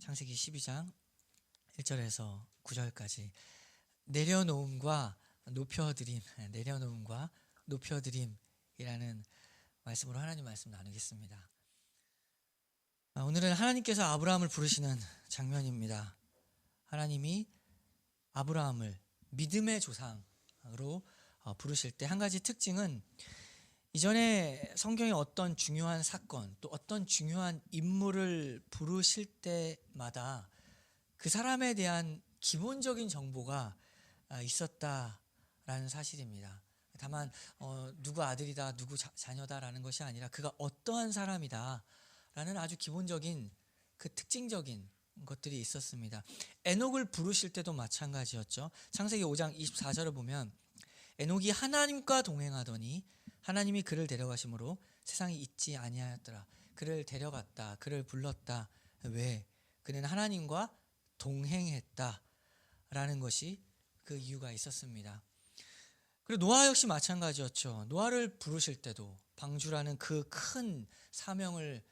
창세기 12장 1절에서 9절까지 내려놓음과 높여드림, 내려놓음과 높여드림이라는 말씀으로 하나님 말씀 나누겠습니다. 오늘은 하나님께서 아브라함을 부르시는 장면입니다. 하나님이 아브라함을 믿음의 조상으로 부르실 때 한 가지 특징은 이전에 성경의 어떤 중요한 사건 또 어떤 중요한 인물을 부르실 때마다 그 사람에 대한 기본적인 정보가 있었다라는 사실입니다. 다만 누구 아들이다 누구 자녀다라는 것이 아니라 그가 어떠한 사람이다라는 아주 기본적인 그 특징적인 것들이 있었습니다. 에녹을 부르실 때도 마찬가지였죠. 창세기 5장 24절을 보면 에녹이 하나님과 동행하더니 하나님이 그를 데려가심으로 세상이 있지 아니하였더라. 그를 데려갔다. 그를 불렀다. 왜? 그는 하나님과 동행했다라는 것이 그 이유가 있었습니다. 그리고 노아 역시 마찬가지였죠. 노아를 부르실 때도 방주라는 그 큰 사명을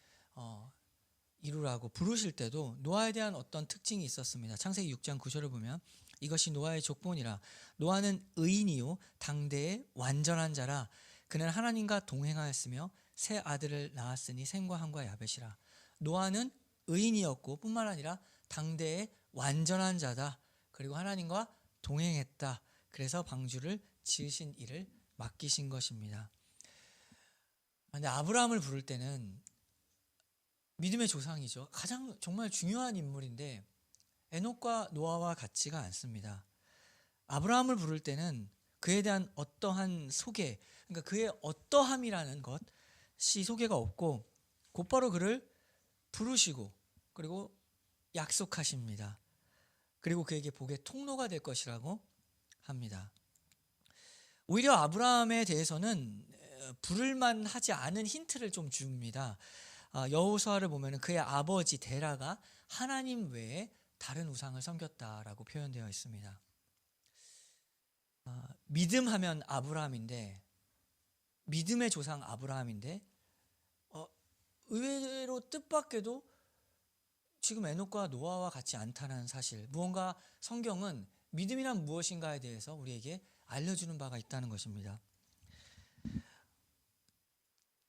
이루라고 부르실 때도 노아에 대한 어떤 특징이 있었습니다. 창세기 6장 9절을 보면 이것이 노아의 족본이라. 노아는 의인이요 당대의 완전한 자라. 그는 하나님과 동행하였으며 세 아들을 낳았으니 셈과 함과 야벳이라. 노아는 의인이었고 뿐만 아니라 당대의 완전한 자다. 그리고 하나님과 동행했다. 그래서 방주를 지으신 일을 맡기신 것입니다. 그런데 아브라함을 부를 때는 믿음의 조상이죠. 가장 정말 중요한 인물인데 에녹과 노아와 같지가 않습니다. 아브라함을 부를 때는 그에 대한 어떠한 소개, 그러니까 그의 어떠함이라는 것이 소개가 없고 곧바로 그를 부르시고 그리고 약속하십니다. 그리고 그에게 복의 통로가 될 것이라고 합니다. 오히려 아브라함에 대해서는 부를만 하지 않은 힌트를 좀 줍니다. 여호수아를 보면 그의 아버지 데라가 하나님 외에 다른 우상을 섬겼다라고 표현되어 있습니다. 믿음하면 아브라함인데 믿음의 조상 아브라함인데 의외로 뜻밖에도 지금 에녹과 노아와 같지 않다는 사실, 무언가 성경은 믿음이란 무엇인가에 대해서 우리에게 알려주는 바가 있다는 것입니다.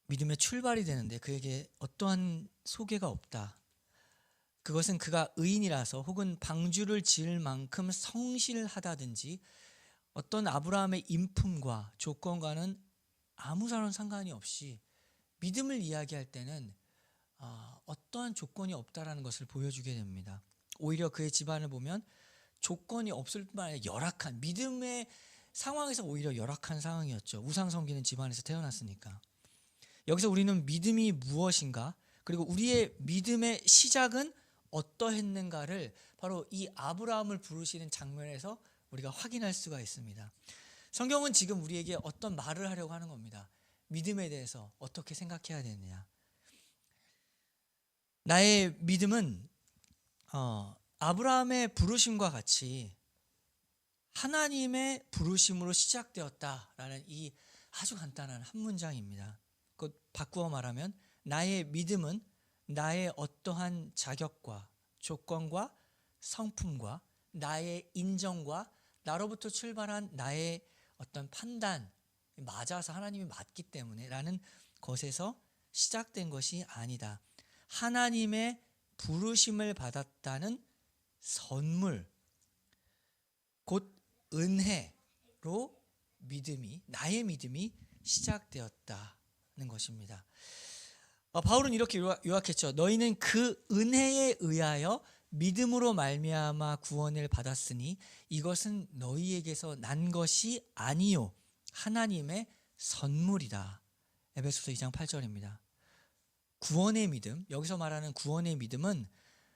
믿음의 출발이 되는데 그에게 어떠한 소개가 없다. 그것은 그가 의인이라서 혹은 방주를 지을 만큼 성실하다든지 어떤 아브라함의 인품과 조건과는 아무런 상관이 없이 믿음을 이야기할 때는 어떠한 조건이 없다라는 것을 보여주게 됩니다. 오히려 그의 집안을 보면 조건이 없을 뿐만 아니라 열악한, 믿음의 상황에서 오히려 열악한 상황이었죠. 우상 섬기는 집안에서 태어났으니까. 여기서 우리는 믿음이 무엇인가, 그리고 우리의 믿음의 시작은 어떠했는가를 바로 이 아브라함을 부르시는 장면에서 우리가 확인할 수가 있습니다. 성경은 지금 우리에게 어떤 말을 하려고 하는 겁니다. 믿음에 대해서 어떻게 생각해야 되느냐. 나의 믿음은 아브라함의 부르심과 같이 하나님의 부르심으로 시작되었다라는 이 아주 간단한 한 문장입니다. 그 바꾸어 말하면 나의 믿음은 나의 어떠한 자격과 조건과 성품과 나의 인정과 나로부터 출발한 나의 어떤 판단 맞아서 하나님이 맞기 때문에 라는 것에서 시작된 것이 아니다. 하나님의 부르심을 받았다는 선물, 곧 은혜로 나의 믿음이 시작되었다는 것입니다. 바울은 이렇게 요약했죠. 너희는 그 은혜에 의하여 믿음으로 말미암아 구원을 받았으니 이것은 너희에게서 난 것이 아니요 하나님의 선물이다. 에베소서 2장 8절입니다. 구원의 믿음, 여기서 말하는 구원의 믿음은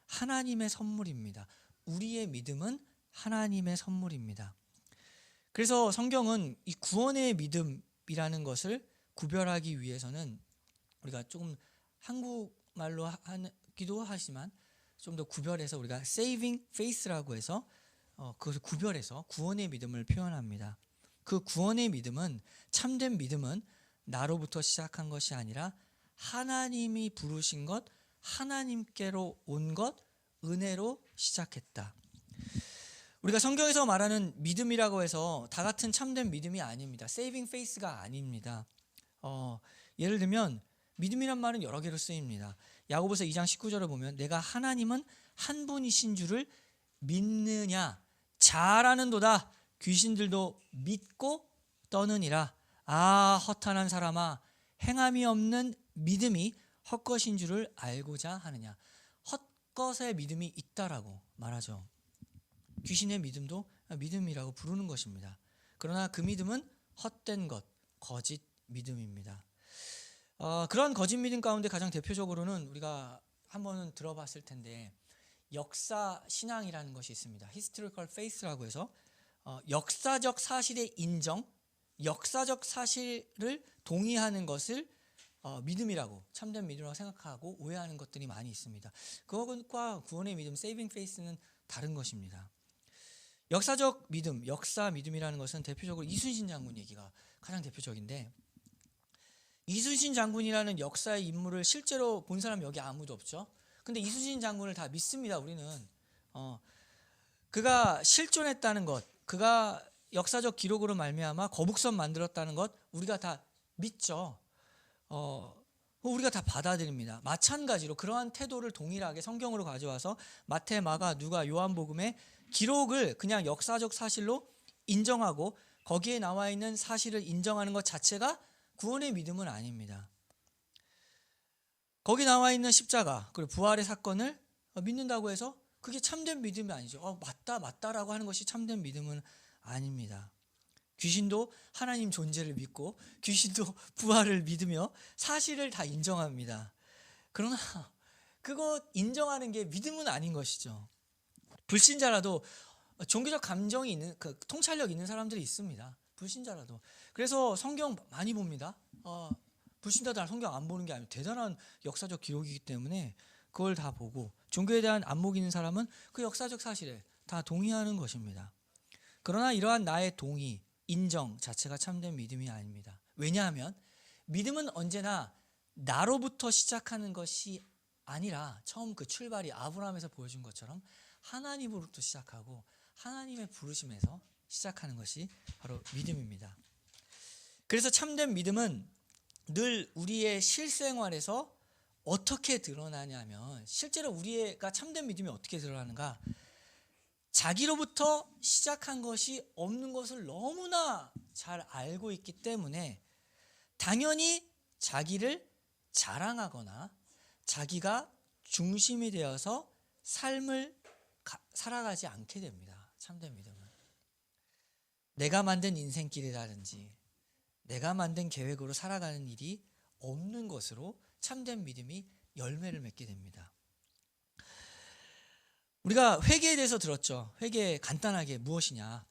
하나님의 선물입니다. 우리의 믿음은 하나님의 선물입니다. 그래서 성경은 이 구원의 믿음이라는 것을 구별하기 위해서는 우리가 조금 한국말로 하기도 하지만 좀 더 구별해서 우리가 saving faith라고 해서 그것을 구별해서 구원의 믿음을 표현합니다. 그 구원의 믿음은, 참된 믿음은 나로부터 시작한 것이 아니라 하나님이 부르신 것, 하나님께로 온 것, 은혜로 시작했다. 우리가 성경에서 말하는 믿음이라고 해서 다 같은 참된 믿음이 아닙니다. saving faith가 아닙니다. 예를 들면 믿음이란 말은 여러 개로 쓰입니다. 야고보서 2장 19절을 보면 내가 하나님은 한 분이신 줄을 믿느냐 잘 아는도다 귀신들도 믿고 떠느니라. 아 허탄한 사람아 행함이 없는 믿음이 헛것인 줄을 알고자 하느냐. 헛것의 믿음이 있다라고 말하죠. 귀신의 믿음도 믿음이라고 부르는 것입니다. 그러나 그 믿음은 헛된 것, 거짓 믿음입니다. 그런 거짓 믿음 가운데 가장 대표적으로는 우리가 한번은 들어봤을 텐데 역사 신앙이라는 것이 있습니다. Historical faith라고 해서 역사적 사실의 인정, 역사적 사실을 동의하는 것을 믿음이라고 참된 믿음이라고 생각하고 오해하는 것들이 많이 있습니다. 그것과 구원의 믿음, saving faith는 다른 것입니다. 역사적 믿음, 역사 믿음이라는 것은 대표적으로 이순신 장군 얘기가 가장 대표적인데 이순신 장군이라는 역사의 인물을 실제로 본 사람 여기 아무도 없죠. 근데 이순신 장군을 다 믿습니다. 우리는 그가 실존했다는 것, 그가 역사적 기록으로 말미암아 거북선 만들었다는 것 우리가 다 믿죠. 우리가 다 받아들입니다. 마찬가지로 그러한 태도를 동일하게 성경으로 가져와서 마태, 마가, 누가, 요한복음의 기록을 그냥 역사적 사실로 인정하고 거기에 나와 있는 사실을 인정하는 것 자체가 구원의 믿음은 아닙니다. 거기 나와 있는 십자가 그리고 부활의 사건을 믿는다고 해서 그게 참된 믿음이 아니죠. 맞다라고 하는 것이 참된 믿음은 아닙니다. 귀신도 하나님 존재를 믿고 귀신도 부활을 믿으며 사실을 다 인정합니다. 그러나 그거 인정하는 게 믿음은 아닌 것이죠. 불신자라도 종교적 감정이 있는 통찰력 있는 사람들이 있습니다. 불신자라도. 그래서 성경 많이 봅니다. 불신자들 성경 안 보는 게 아니고 대단한 역사적 기록이기 때문에 그걸 다 보고 종교에 대한 안목 있는 사람은 그 역사적 사실에 다 동의하는 것입니다. 그러나 이러한 나의 동의, 인정 자체가 참된 믿음이 아닙니다. 왜냐하면 믿음은 언제나 나로부터 시작하는 것이 아니라 처음 그 출발이 아브라함에서 보여준 것처럼 하나님으로부터 시작하고 하나님의 부르심에서 시작하는 것이 바로 믿음입니다. 그래서 참된 믿음은 늘 우리의 실생활에서 어떻게 드러나냐면 실제로 우리가 참된 믿음이 어떻게 드러나는가 자기로부터 시작한 것이 없는 것을 너무나 잘 알고 있기 때문에 당연히 자기를 자랑하거나 자기가 중심이 되어서 삶을 살아가지 않게 됩니다. 참된 믿음은. 내가 만든 인생길이라든지 내가 만든 계획으로 살아가는 일이 없는 것으로 참된 믿음이 열매를 맺게 됩니다. 우리가 회개에 대해서 들었죠. 회개 간단하게 무엇이냐.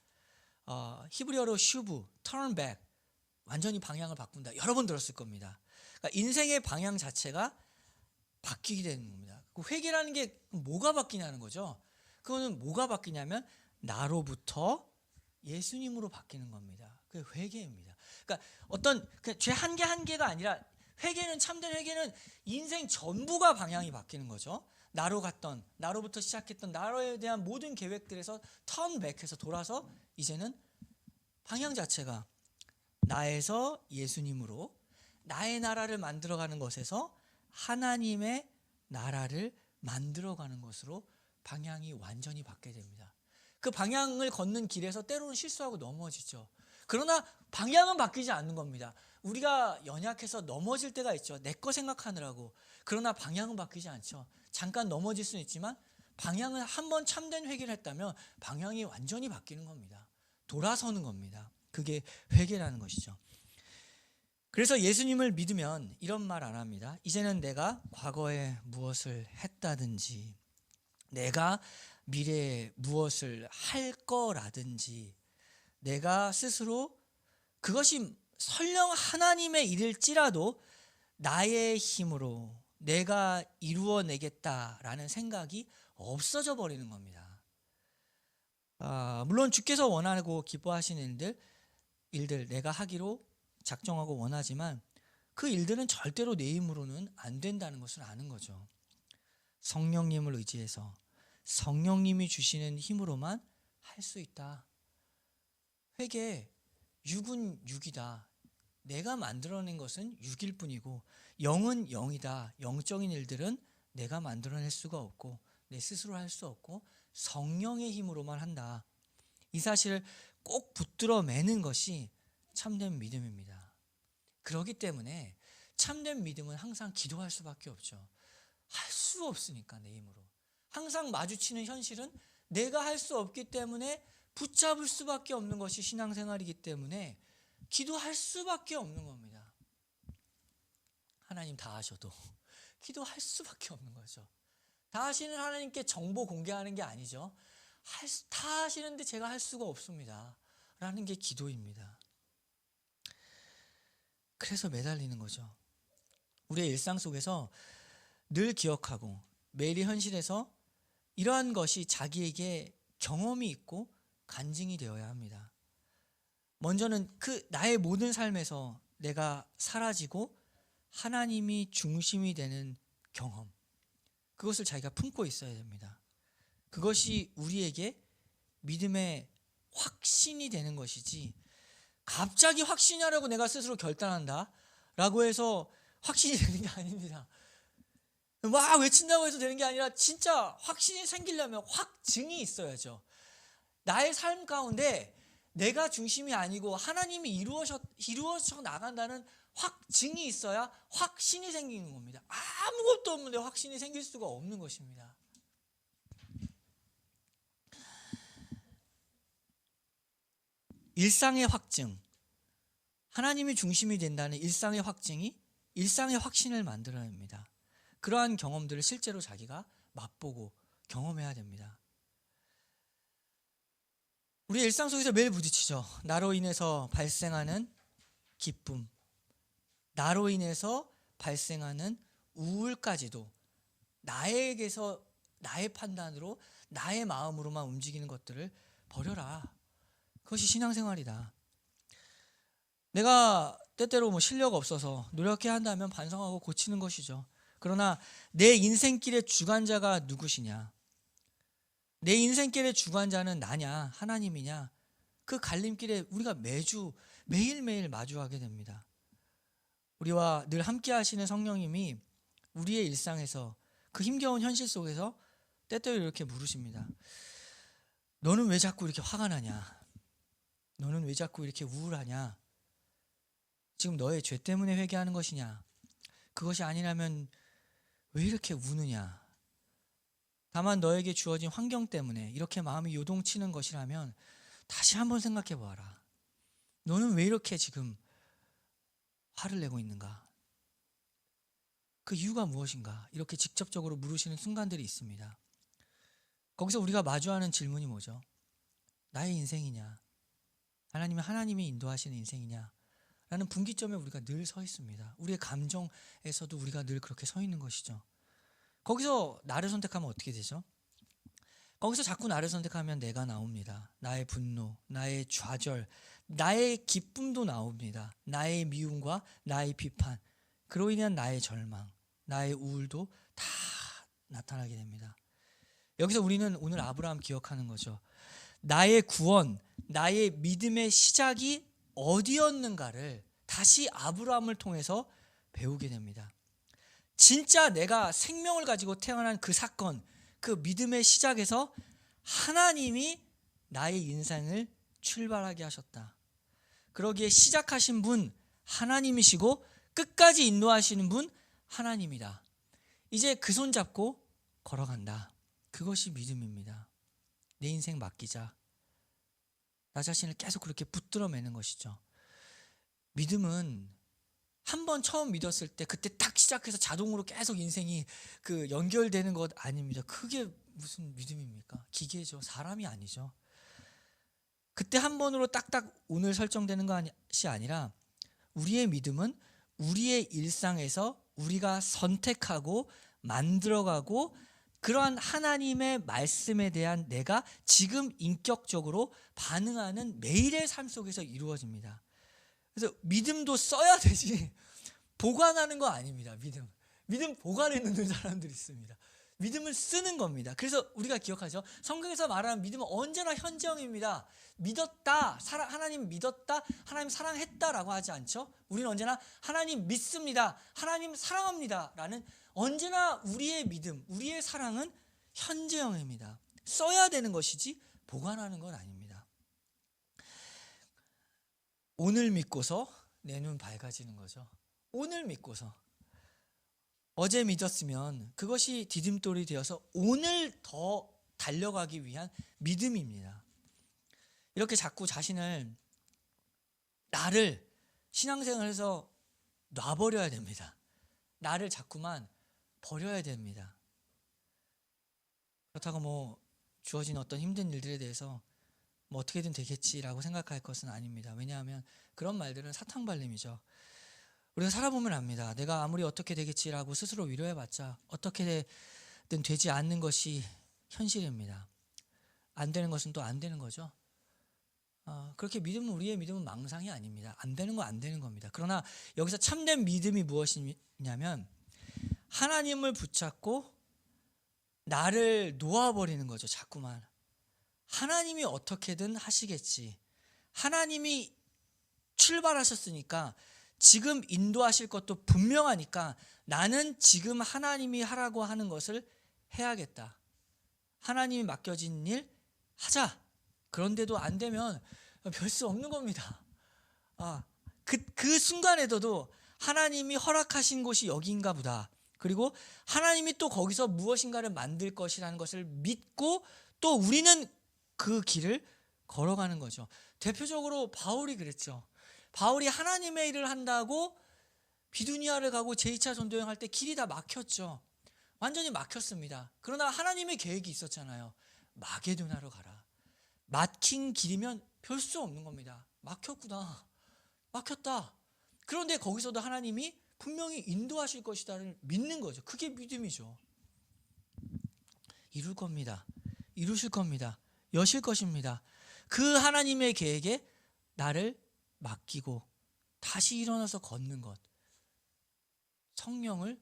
히브리어로 슈브, turn back, 완전히 방향을 바꾼다. 여러 번 들었을 겁니다. 그러니까 인생의 방향 자체가 바뀌게 되는 겁니다. 그 회개라는 게 뭐가 바뀌냐는 거죠. 그거는 뭐가 바뀌냐면 나로부터 예수님으로 바뀌는 겁니다. 그게 회개입니다. 그러니까 어떤 죄 한 개 한 개가 아니라 회개는 참된 회개는 인생 전부가 방향이 바뀌는 거죠. 나로부터 시작했던 나로에 대한 모든 계획들에서 턴백해서 돌아서 이제는 방향 자체가 나에서 예수님으로 나의 나라를 만들어가는 것에서 하나님의 나라를 만들어가는 것으로 방향이 완전히 바뀌게 됩니다. 그 방향을 걷는 길에서 때로는 실수하고 넘어지죠. 그러나 방향은 바뀌지 않는 겁니다. 우리가 연약해서 넘어질 때가 있죠. 내 거 생각하느라고. 그러나 방향은 바뀌지 않죠. 잠깐 넘어질 수는 있지만 방향은 한번 참된 회개를 했다면 방향이 완전히 바뀌는 겁니다. 돌아서는 겁니다. 그게 회개라는 것이죠. 그래서 예수님을 믿으면 이런 말 안 합니다. 이제는 내가 과거에 무엇을 했다든지 내가 미래에 무엇을 할 거라든지 내가 스스로 그것이 설령 하나님의 일일지라도 나의 힘으로 내가 이루어내겠다라는 생각이 없어져 버리는 겁니다. 물론 주께서 원하고 기뻐하시는 일들 내가 하기로 작정하고 원하지만 그 일들은 절대로 내 힘으로는 안 된다는 것을 아는 거죠. 성령님을 의지해서 성령님이 주시는 힘으로만 할 수 있다. 회개, 육은 육이다. 내가 만들어낸 것은 육일 뿐이고 영은 영이다. 영적인 일들은 내가 만들어낼 수가 없고 내 스스로 할 수 없고 성령의 힘으로만 한다. 이 사실을 꼭 붙들어 매는 것이 참된 믿음입니다. 그렇기 때문에 참된 믿음은 항상 기도할 수밖에 없죠. 할 수 없으니까 내 힘으로. 항상 마주치는 현실은 내가 할 수 없기 때문에 붙잡을 수밖에 없는 것이 신앙생활이기 때문에 기도할 수밖에 없는 겁니다. 하나님 다 하셔도 기도할 수밖에 없는 거죠. 다 하시는 하나님께 정보 공개하는 게 아니죠. 다 하시는데 제가 할 수가 없습니다. 라는 게 기도입니다. 그래서 매달리는 거죠. 우리의 일상 속에서 늘 기억하고 매일의 현실에서 이러한 것이 자기에게 경험이 있고 간증이 되어야 합니다. 먼저는 나의 모든 삶에서 내가 사라지고 하나님이 중심이 되는 경험, 그것을 자기가 품고 있어야 됩니다. 그것이 우리에게 믿음의 확신이 되는 것이지, 갑자기 확신하려고 내가 스스로 결단한다 라고 해서 확신이 되는 게 아닙니다. 막 외친다고 해서 되는 게 아니라 진짜 확신이 생기려면 확증이 있어야죠. 나의 삶 가운데 내가 중심이 아니고 하나님이 이루어져 나간다는 확증이 있어야 확신이 생기는 겁니다. 아무것도 없는데 확신이 생길 수가 없는 것입니다. 일상의 확증, 하나님이 중심이 된다는 일상의 확증이 일상의 확신을 만들어냅니다. 그러한 경험들을 실제로 자기가 맛보고 경험해야 됩니다. 우리 일상 속에서 매일 부딪히죠. 나로 인해서 발생하는 기쁨, 나로 인해서 발생하는 우울까지도 나에게서 나의 판단으로 나의 마음으로만 움직이는 것들을 버려라. 그것이 신앙생활이다. 내가 때때로 실력 없어서 노력해야 한다면 반성하고 고치는 것이죠. 그러나 내 인생길의 주관자가 누구시냐? 내 인생길의 주관자는 나냐 하나님이냐? 그 갈림길에 우리가 매일매일 마주하게 됩니다. 우리와 늘 함께 하시는 성령님이 우리의 일상에서 그 힘겨운 현실 속에서 때때로 이렇게 물으십니다. 너는 왜 자꾸 이렇게 화가 나냐? 너는 왜 자꾸 이렇게 우울하냐? 지금 너의 죄 때문에 회개하는 것이냐? 그것이 아니라면 왜 이렇게 우느냐? 다만 너에게 주어진 환경 때문에 이렇게 마음이 요동치는 것이라면 다시 한번 생각해 보아라. 너는 왜 이렇게 지금 화를 내고 있는가? 그 이유가 무엇인가? 이렇게 직접적으로 물으시는 순간들이 있습니다. 거기서 우리가 마주하는 질문이 뭐죠? 나의 인생이냐? 하나님은 하나님이 인도하시는 인생이냐? 라는 분기점에 우리가 늘 서 있습니다. 우리의 감정에서도 우리가 늘 그렇게 서 있는 것이죠. 거기서 나를 선택하면 어떻게 되죠? 거기서 자꾸 나를 선택하면 내가 나옵니다. 나의 분노, 나의 좌절, 나의 기쁨도 나옵니다. 나의 미움과 나의 비판, 그로 인한 나의 절망, 나의 우울도 다 나타나게 됩니다. 여기서 우리는 오늘 아브라함 기억하는 거죠. 나의 구원, 나의 믿음의 시작이 어디였는가를 다시 아브라함을 통해서 배우게 됩니다. 진짜 내가 생명을 가지고 태어난 그 사건, 그 믿음의 시작에서 하나님이 나의 인생을 출발하게 하셨다. 그러기에 시작하신 분 하나님이시고 끝까지 인도하시는 분 하나님이다. 이제 그 손 잡고 걸어간다. 그것이 믿음입니다. 내 인생 맡기자. 나 자신을 계속 그렇게 붙들어 매는 것이죠. 믿음은 한번 처음 믿었을 때 그때 딱 시작해서 자동으로 계속 인생이 연결되는 것 아닙니다. 그게 무슨 믿음입니까? 기계죠. 사람이 아니죠. 그때 한 번으로 딱딱 오늘 설정되는 것이 아니라 우리의 믿음은 우리의 일상에서 우리가 선택하고 만들어가고 그러한 하나님의 말씀에 대한 내가 지금 인격적으로 반응하는 매일의 삶 속에서 이루어집니다. 그래서 믿음도 써야 되지 보관하는 거 아닙니다. 믿음 보관해 놓는 사람들이 있습니다. 믿음을 쓰는 겁니다. 그래서 우리가 기억하죠. 성경에서 말하는 믿음은 언제나 현재형입니다. 믿었다, 하나님 믿었다, 하나님 사랑했다라고 하지 않죠. 우리는 언제나 하나님 믿습니다, 하나님 사랑합니다 라는, 언제나 우리의 믿음, 우리의 사랑은 현재형입니다. 써야 되는 것이지 보관하는 건 아닙니다. 오늘 믿고서 내 눈 밝아지는 거죠. 오늘 믿고서. 어제 믿었으면 그것이 디딤돌이 되어서 오늘 더 달려가기 위한 믿음입니다. 이렇게 자꾸 나를 신앙생활에서 놔버려야 됩니다. 나를 자꾸만 버려야 됩니다. 그렇다고 주어진 어떤 힘든 일들에 대해서 어떻게든 되겠지라고 생각할 것은 아닙니다. 왜냐하면 그런 말들은 사탕발림이죠. 우리가 살아보면 압니다. 내가 아무리 어떻게 되겠지라고 스스로 위로해봤자 어떻게든 되지 않는 것이 현실입니다. 안 되는 것은 또 안 되는 거죠. 그렇게 우리의 믿음은 망상이 아닙니다. 안 되는 거 안 되는 겁니다. 그러나 여기서 참된 믿음이 무엇이냐면 하나님을 붙잡고 나를 놓아버리는 거죠. 자꾸만. 하나님이 어떻게든 하시겠지. 하나님이 출발하셨으니까 지금 인도하실 것도 분명하니까 나는 지금 하나님이 하라고 하는 것을 해야겠다. 하나님이 맡겨진 일 하자. 그런데도 안 되면 별 수 없는 겁니다. 그 순간에도 하나님이 허락하신 곳이 여기인가 보다. 그리고 하나님이 또 거기서 무엇인가를 만들 것이라는 것을 믿고 또 우리는 그 길을 걸어가는 거죠. 대표적으로 바울이 그랬죠. 바울이 하나님의 일을 한다고 비두니아를 가고 제2차 전도여행 할 때 길이 다 막혔죠. 완전히 막혔습니다. 그러나 하나님의 계획이 있었잖아요. 마게도나로 가라. 막힌 길이면 별 수 없는 겁니다. 막혔구나. 막혔다. 그런데 거기서도 하나님이 분명히 인도하실 것이다를 믿는 거죠. 그게 믿음이죠. 이룰 겁니다. 이루실 겁니다. 여실 것입니다. 그 하나님의 계획에 나를 맡기고 다시 일어나서 걷는 것. 성령을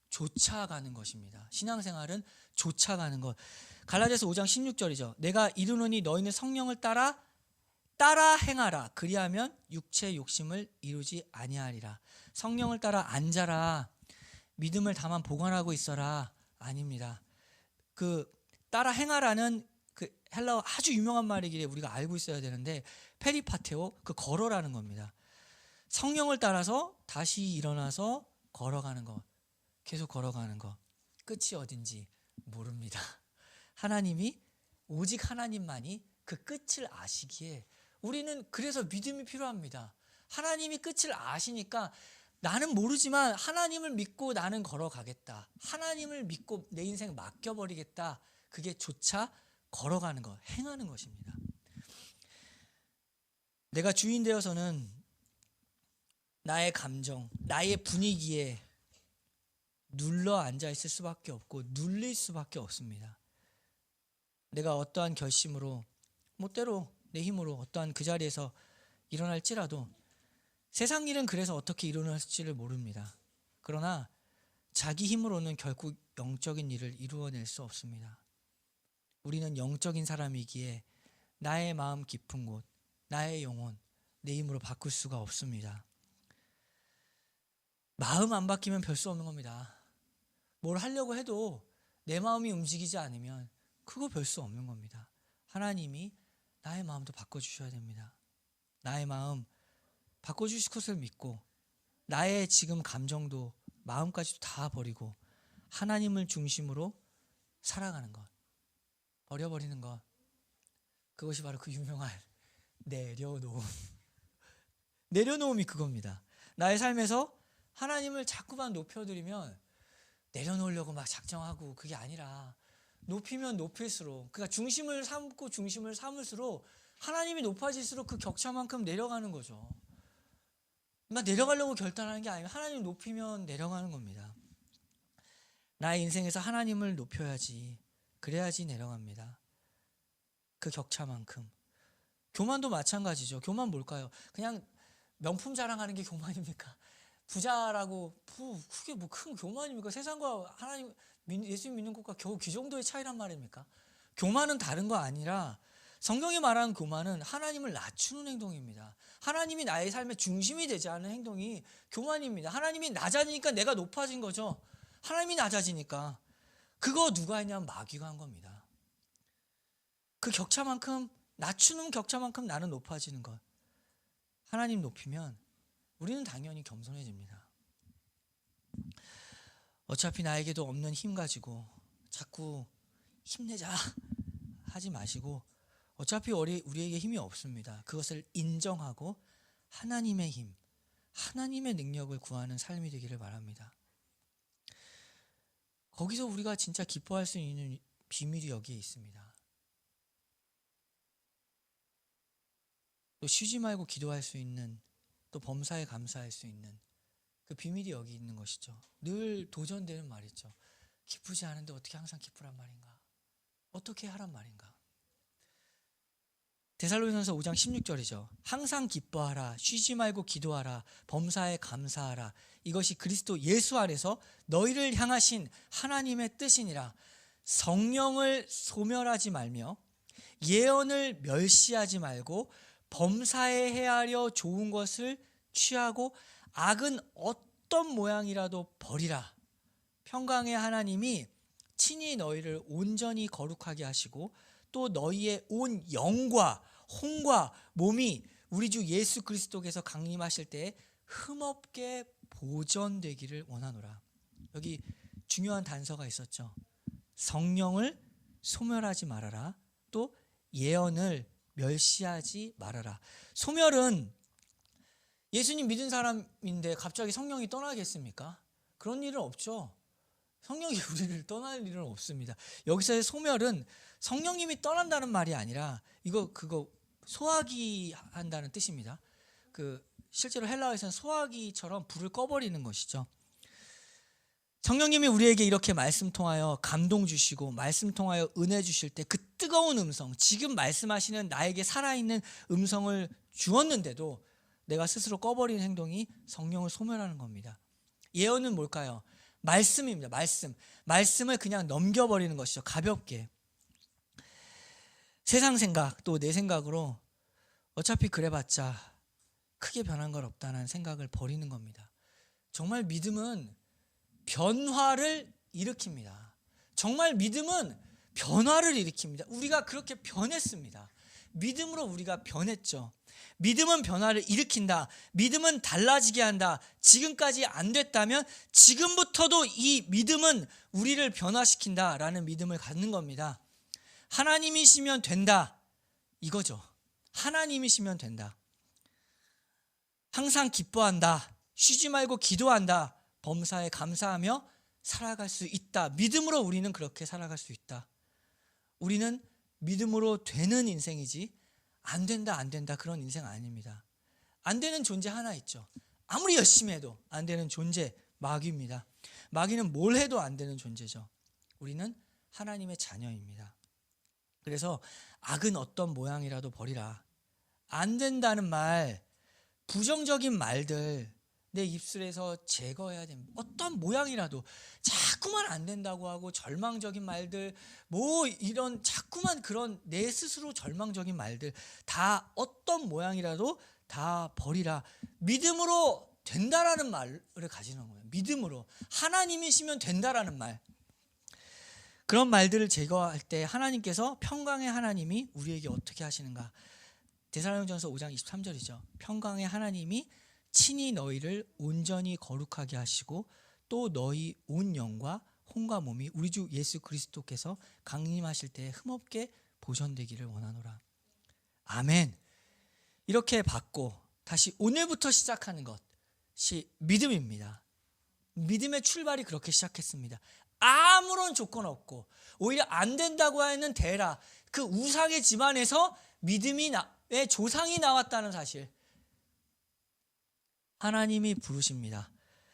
쫓아가는 것입니다. 신앙생활은 쫓아가는 것. 갈라디아서 5장 16절이죠. 내가 이르노니 너희는 성령을 따라 행하라. 그리하면 육체의 욕심을 이루지 아니하리라. 성령을 따라 앉아라. 믿음을 다만 보관하고 있어라. 아닙니다. 그 따라 행하라는 그 헬라어 아주 유명한 말이기에 우리가 알고 있어야 되는데 페리파테오, 그 걸어라는 겁니다. 성령을 따라서 다시 일어나서 걸어가는 것. 계속 걸어가는 것. 끝이 어딘지 모릅니다. 하나님이, 오직 하나님만이 그 끝을 아시기에 우리는 그래서 믿음이 필요합니다. 하나님이 끝을 아시니까 나는 모르지만 하나님을 믿고 나는 걸어가겠다. 하나님을 믿고 내 인생 맡겨버리겠다. 그게 조차 걸어가는 것, 행하는 것입니다. 내가 주인 되어서는 나의 감정, 나의 분위기에 눌러 앉아 있을 수밖에 없고 눌릴 수밖에 없습니다. 내가 어떠한 결심으로, 때로 내 힘으로 어떠한 그 자리에서 일어날지라도 세상 일은 그래서 어떻게 일어날지를 모릅니다. 그러나 자기 힘으로는 결국 영적인 일을 이루어낼 수 없습니다. 우리는 영적인 사람이기에 나의 마음 깊은 곳, 나의 영혼, 내 힘으로 바꿀 수가 없습니다. 마음 안 바뀌면 별 수 없는 겁니다. 뭘 하려고 해도 내 마음이 움직이지 않으면 그거 별 수 없는 겁니다. 하나님이 나의 마음도 바꿔주셔야 됩니다. 나의 마음 바꿔주실 것을 믿고 나의 지금 감정도 마음까지도 다 버리고 하나님을 중심으로 살아가는 것, 버려버리는 것, 그것이 바로 그 유명한 내려놓음. 내려놓음이 그겁니다. 나의 삶에서 하나님을 자꾸만 높여드리면 내려놓으려고 막 작정하고 그게 아니라 높이면 높일수록, 그러니까 중심을 삼고 중심을 삼을수록 하나님이 높아질수록 그 격차만큼 내려가는 거죠. 막 내려가려고 결단하는 게 아니라 하나님 높이면 내려가는 겁니다. 나의 인생에서 하나님을 높여야지, 그래야지 내려갑니다. 그 격차만큼. 교만도 마찬가지죠. 교만 뭘까요? 그냥 명품 자랑하는 게 교만입니까? 부자라고 그게 뭐 큰 교만입니까? 세상과 하나님 예수 믿는 것과 겨우 그 정도의 차이란 말입니까? 교만은 다른 거 아니라 성경이 말하는 교만은 하나님을 낮추는 행동입니다. 하나님이 나의 삶의 중심이 되지 않은 행동이 교만입니다. 하나님이 낮아지니까 내가 높아진 거죠. 하나님이 낮아지니까. 그거 누가 했냐면 마귀가 한 겁니다. 그 격차만큼, 낮추는 격차만큼 나는 높아지는 것. 하나님 높이면 우리는 당연히 겸손해집니다. 어차피 나에게도 없는 힘 가지고 자꾸 힘내자 하지 마시고, 어차피 우리에게 힘이 없습니다. 그것을 인정하고 하나님의 힘, 하나님의 능력을 구하는 삶이 되기를 바랍니다. 거기서 우리가 진짜 기뻐할 수 있는 비밀이 여기에 있습니다. 또 쉬지 말고 기도할 수 있는, 또 범사에 감사할 수 있는 그 비밀이 여기 있는 것이죠. 늘 도전되는 말이죠. 기쁘지 않은데 어떻게 항상 기쁘란 말인가? 어떻게 하란 말인가? 데살로니가서 5장 16절이죠. 항상 기뻐하라, 쉬지 말고 기도하라, 범사에 감사하라. 이것이 그리스도 예수 안에서 너희를 향하신 하나님의 뜻이니라. 성령을 소멸하지 말며 예언을 멸시하지 말고 범사에 헤아려 좋은 것을 취하고 악은 어떤 모양이라도 버리라. 평강의 하나님이 친히 너희를 온전히 거룩하게 하시고 또 너희의 온 영과 혼과 몸이 우리 주 예수 그리스도께서 강림하실 때에 흠없게 보존되기를 원하노라. 여기 중요한 단서가 있었죠. 성령을 소멸하지 말아라. 또 예언을 멸시하지 말아라. 소멸은 예수님 믿은 사람인데 갑자기 성령이 떠나겠습니까? 그런 일은 없죠. 성령이 우리를 떠날 일은 없습니다. 여기서의 소멸은 성령님이 떠난다는 말이 아니라 그거 소화기 한다는 뜻입니다. 실제로 헬라어에서는 소화기처럼 불을 꺼버리는 것이죠. 성령님이 우리에게 이렇게 말씀 통하여 감동 주시고 말씀 통하여 은혜 주실 때 그 뜨거운 음성, 지금 말씀하시는 나에게 살아있는 음성을 주었는데도 내가 스스로 꺼버리는 행동이 성령을 소멸하는 겁니다. 예언은 뭘까요? 말씀입니다. 말씀을 그냥 넘겨버리는 것이죠. 가볍게. 세상 생각 또 내 생각으로 어차피 그래봤자 크게 변한 건 없다는 생각을 버리는 겁니다. 정말 믿음은 변화를 일으킵니다. 정말 믿음은 변화를 일으킵니다. 우리가 그렇게 변했습니다. 믿음으로 우리가 변했죠. 믿음은 변화를 일으킨다. 믿음은 달라지게 한다. 지금까지 안 됐다면 지금부터도 이 믿음은 우리를 변화시킨다라는 믿음을 갖는 겁니다. 하나님이시면 된다. 이거죠. 하나님이시면 된다. 항상 기뻐한다. 쉬지 말고 기도한다. 범사에 감사하며 살아갈 수 있다. 믿음으로 우리는 그렇게 살아갈 수 있다. 우리는 믿음으로 되는 인생이지 안 된다 그런 인생 아닙니다. 안 되는 존재 하나 있죠. 아무리 열심히 해도 안 되는 존재, 마귀입니다. 마귀는 뭘 해도 안 되는 존재죠. 우리는 하나님의 자녀입니다. 그래서 악은 어떤 모양이라도 버리라. 안 된다는 말, 부정적인 말들 내 입술에서 제거해야 됩니다. 어떤 모양이라도 자꾸만 안 된다고 하고 절망적인 말들, 이런 자꾸만 그런 내 스스로 절망적인 말들 다 어떤 모양이라도 다 버리라. 믿음으로 된다라는 말을 가지는 거예요. 믿음으로 하나님이시면 된다라는 말. 그런 말들을 제거할 때 하나님께서 평강의 하나님이 우리에게 어떻게 하시는가? 데살로니가전서 5장 23절이죠. 평강의 하나님이 친히 너희를 온전히 거룩하게 하시고 또 너희 온 영과 혼과 몸이 우리 주 예수 그리스도께서 강림하실 때에 흠없게 보존되기를 원하노라. 아멘. 이렇게 받고 다시 오늘부터 시작하는 것이 믿음입니다. 믿음의 출발이 그렇게 시작했습니다. 아무런 조건 없고 오히려 안 된다고 하는 데라, 그 우상의 집안에서 믿음의 조상이 나왔다는 사실. 하나님이 부르십니다.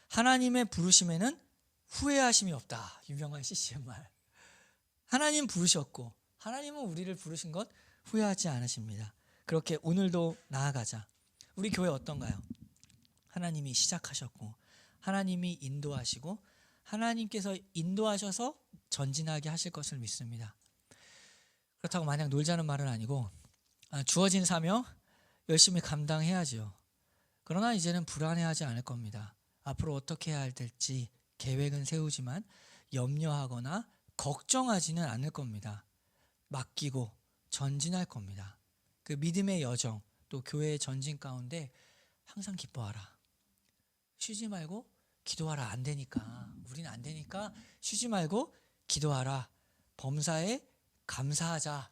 하나님의 부르심에는 후회하심이 없다. 유명한 CCM 말. 하나님 부르셨고 하나님은 우리를 부르신 것 후회하지 않으십니다. 그렇게 오늘도 나아가자. 우리 교회 어떤가요? 하나님이 시작하셨고 하나님이 인도하시고 하나님께서 인도하셔서 전진하게 하실 것을 믿습니다. 그렇다고 마냥 놀자는 말은 아니고 주어진 사명 열심히 감당해야지요. 그러나 이제는 불안해하지 않을 겁니다. 앞으로 어떻게 해야 될지 계획은 세우지만 염려하거나 걱정하지는 않을 겁니다. 맡기고 전진할 겁니다. 그 믿음의 여정 또 교회의 전진 가운데 항상 기뻐하라. 쉬지 말고 기도하라. 안 되니까, 우리는 안 되니까 쉬지 말고 기도하라. 범사에 감사하자.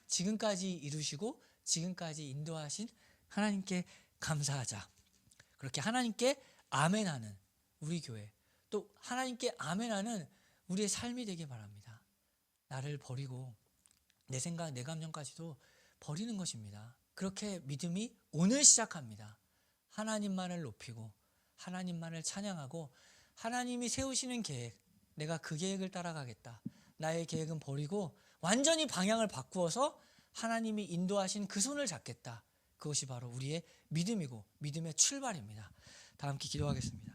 지금까지 이루시고 지금까지 인도하신 하나님께 감사하자. 그렇게 하나님께 아멘하는 우리 교회, 또 하나님께 아멘하는 우리의 삶이 되길 바랍니다. 나를 버리고 내 생각, 내 감정까지도 버리는 것입니다. 그렇게 믿음이 오늘 시작합니다. 하나님만을 높이고 하나님만을 찬양하고 하나님이 세우시는 계획, 내가 그 계획을 따라가겠다. 나의 계획은 버리고 완전히 방향을 바꾸어서 하나님이 인도하신 그 손을 잡겠다. 그것이 바로 우리의 믿음이고 믿음의 출발입니다. 다 함께 기도하겠습니다.